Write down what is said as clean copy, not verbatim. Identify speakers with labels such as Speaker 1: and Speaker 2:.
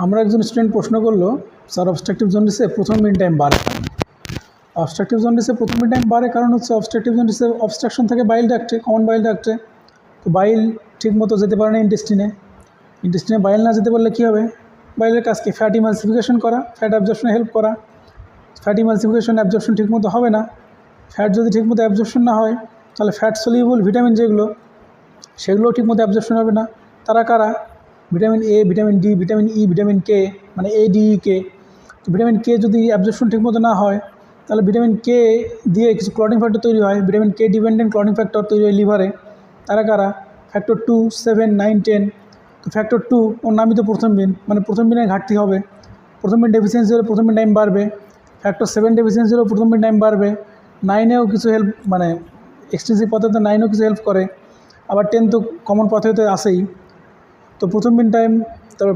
Speaker 1: আমরা একজন স্টুডেন্ট প্রশ্ন করলো, স্যার অবস্ট্রাকটিভ জন্ডিসে প্রথম মিন টাইম বাড়ে। অবস্ট্রাকটিভ জন্ডিসে প্রথম মিন টাইম বাড়ে কারণ হচ্ছে অবস্ট্রাকটিভ জন্ডিসে অবস্ট্রাকশন থাকে বাইল ডাক্টে, কমন বাইল ডাক্টে। তো বাইল ঠিক মতো যেতে পারে না ইন্টেস্টিনে বাইল না যেতে পারলে কী হবে? বাইলের কাজকে ফ্যাট ইমালসিফিকেশন করা, ফ্যাট অ্যাবজর্পশনে হেল্প করা। ফ্যাট ইমালসিফিকেশন অ্যাবজর্পশন ঠিকমতো হবে না। ফ্যাট যদি ঠিকমতো অ্যাবজর্পশন না হয় তাহলে ফ্যাট সলিউবল ভিটামিন যেগুলো সেগুলোও ঠিকমতো অ্যাবজর্পশন হবে না। তারা কারা? Vitamin A, vitamin D, vitamin E, vitamin K, মানে এ ডি ই কে। তো ভিটামিন কে যদি অ্যাবজর্পশন ঠিকমতো না হয় তাহলে ভিটামিন কে দিয়ে কিছু ক্লটিং ফ্যাক্টর তৈরি হয়, vitamin K dependent clotting factor তৈরি হয় লিভারে। তারা কারা? ফ্যাক্টর 2, 7, 9, 10। তো ফ্যাক্টর 2 ওর নামই তো প্রথম মিন, মানে প্রথম মিনের ঘাটতি হবে। প্রথম মিন ডেফিসিয়েন্সি হলে প্রথম মিন টাইম বাড়বে। ফ্যাক্টর 7 ডেফিসিয়েন্সি হলেও প্রথম মিন টাইম বাড়বে। 9এও কিছু হেল্প, মানে এক্সটেন্সিভ পদ্ধতিতে 9এও কিছু হেল্প করে। আবার 10 তো কমন পদ্ধতিতে আসেই। তো প্রথম মিন টাইম